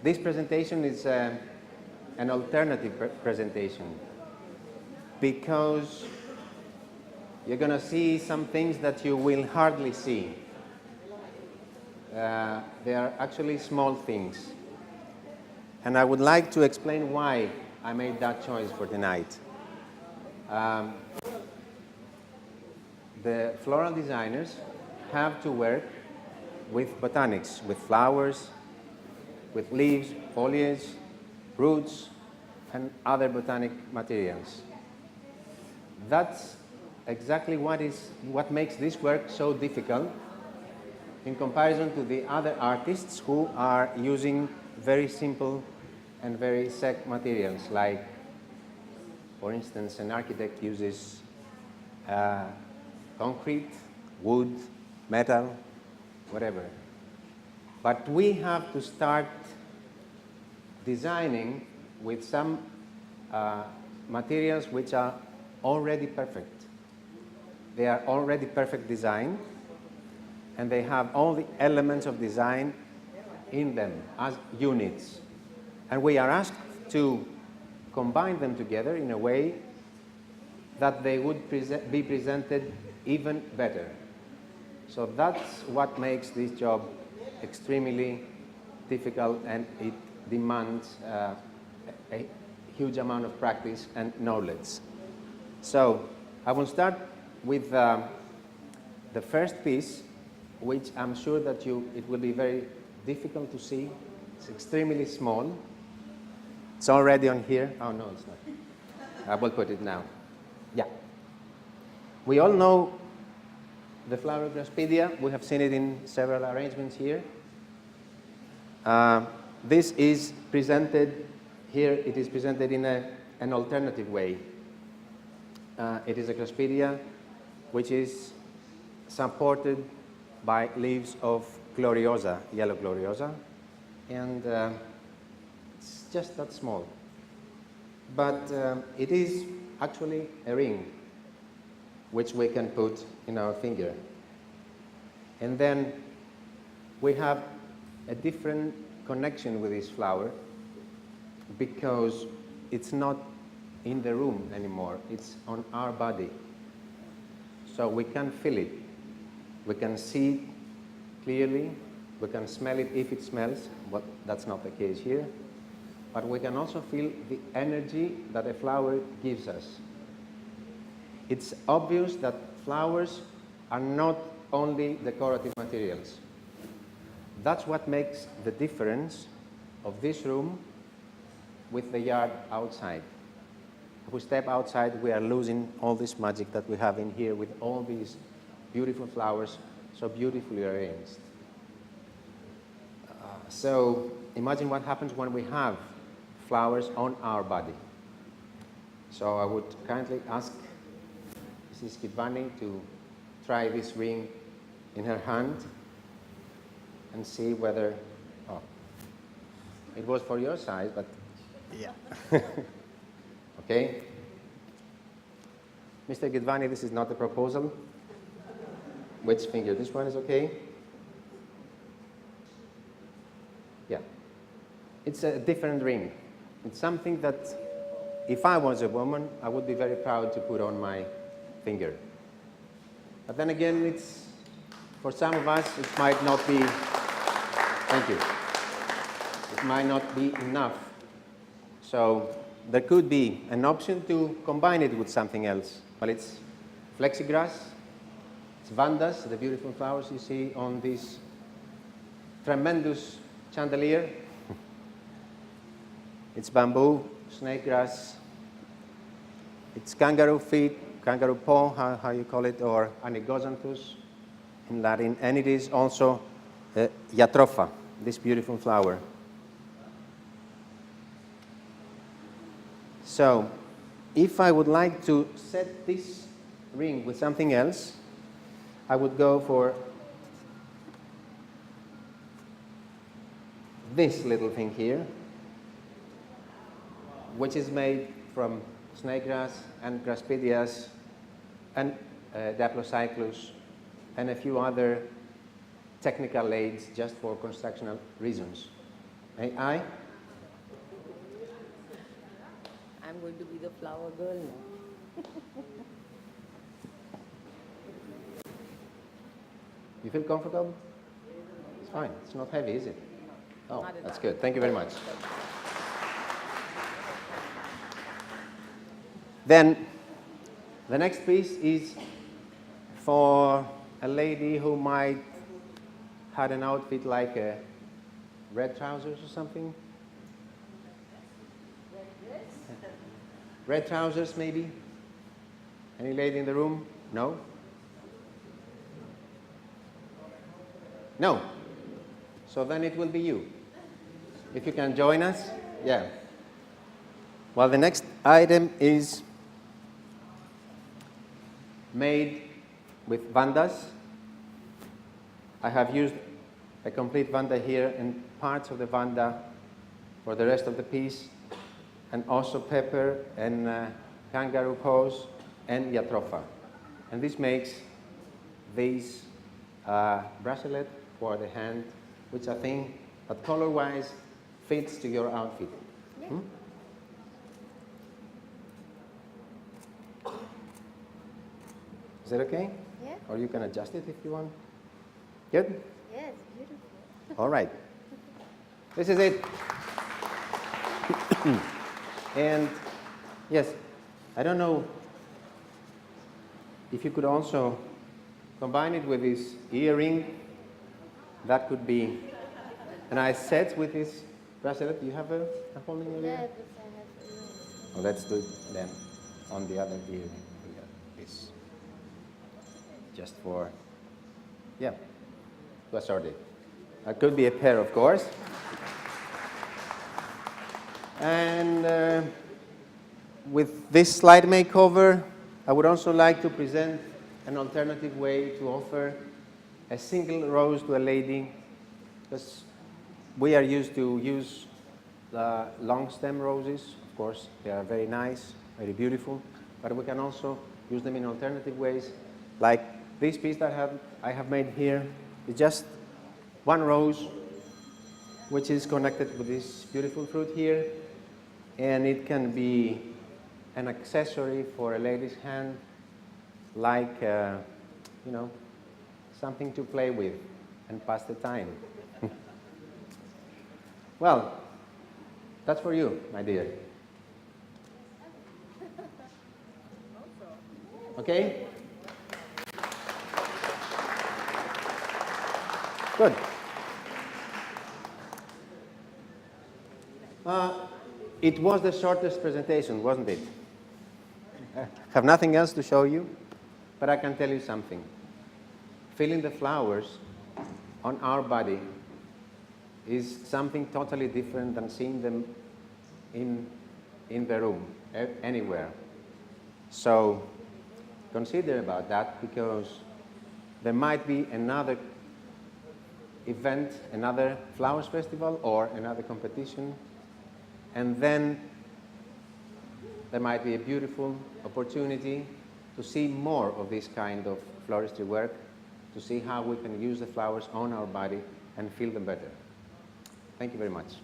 This presentation is an alternative presentation because you're going to see some things that you will hardly see. They are actually small things. And I would like to explain why I made that choice for tonight. The floral designers have to work with botanics, with flowers, with leaves, foliage, roots, and other botanic materials. That's exactly what makes this work so difficult in comparison to the other artists who are using very simple and very sec materials, like, for instance, an architect uses concrete, wood, metal, whatever. But we have to start designing with some materials which are already perfect. They are already perfect design, and they have all the elements of design in them as units. And we are asked to combine them together in a way that they would be presented even better. So that's what makes this job extremely difficult, and it demands a huge amount of practice and knowledge. So I will start with the first piece, which I'm sure that it will be very difficult to see. It's extremely small. It's already on here. Oh, no, it's not. I will put it now. Yeah. We all know the flower Graspidia. We have seen it in several arrangements here. This is presented here. It is presented in an alternative way. It is a Graspidia which is supported by leaves of gloriosa, yellow gloriosa, and it's just that small. But it is actually a ring which we can put in our finger. And then we have a different connection with this flower because it's not in the room anymore, it's on our body. So we can feel it, we can see it clearly, we can smell it if it smells, but that's not the case here. But we can also feel the energy that a flower gives us. It's obvious that flowers are not only decorative materials. That's what makes the difference of this room with the yard outside. If we step outside, we are losing all this magic that we have in here with all these beautiful flowers, so beautifully arranged. So imagine what happens when we have flowers on our body. So I would kindly ask Mrs. Kidvani to try this ring in her hand and see whether, oh, it was for your size, but yeah. Okay. Mr. Kidvani, this is not a proposal. Which finger? This one is okay? Yeah. It's a different ring. It's something that, if I was a woman, I would be very proud to put on my finger. But then again, it's, for some of us, it might not be, thank you, it might not be enough. So there could be an option to combine it with something else. Well, it's flexigrass, it's vandas, the beautiful flowers you see on this tremendous chandelier. It's bamboo, snake grass, it's kangaroo feet, kangaroo paw, how you call it, or anigosanthus in Latin, and it is also jatropha, this beautiful flower. So, if I would like to set this ring with something else, I would go for this little thing here, which is made from snake grass and Graspidias and Daplocyclus and a few other technical aids just for constructional reasons. May I? I'm going to be the flower girl now. You feel comfortable? It's fine. It's not heavy, is it? Oh, Not at that's all. good. Thank you very much. Then, the next piece is for a lady who might had an outfit like red trousers or something. Red trousers, maybe? Any lady in the room? No? No? So then it will be you. If you can join us, yeah. Well, the next item is made with vandas. I have used a complete vanda here and parts of the vanda for the rest of the piece, and also pepper and kangaroo paws and jatropha. And this makes this bracelet for the hand, which I think that color-wise fits to your outfit. Yeah. Hmm? Is that okay? Yeah. Or you can adjust it if you want. Good? Yes, beautiful. All right. This is it. And yes, I don't know if you could also combine it with this earring. That could be a nice set with this bracelet. Do you have a holding earring? Yeah, but I have Oh, let's do it then on the other earring. This. Just for, yeah, to assort it. That could be a pair, of course. And with this slide makeover, I would also like to present an alternative way to offer a single rose to a lady, because we are used to use the long stem roses. Of course, they are very nice, very beautiful, but we can also use them in alternative ways, like this piece that I have made here is just one rose, which is connected with this beautiful fruit here, and it can be an accessory for a lady's hand, like, you know, something to play with and pass the time. Well, that's for you, my dear. Okay? Good. It was the shortest presentation, wasn't it? I have nothing else to show you, but I can tell you something. Feeling the flowers on our body is something totally different than seeing them in the room, anywhere. So consider about that, because there might be another event, another flowers festival or another competition, and then there might be a beautiful opportunity to see more of this kind of floristry work, to see how we can use the flowers on our body and feel them better. Thank you very much.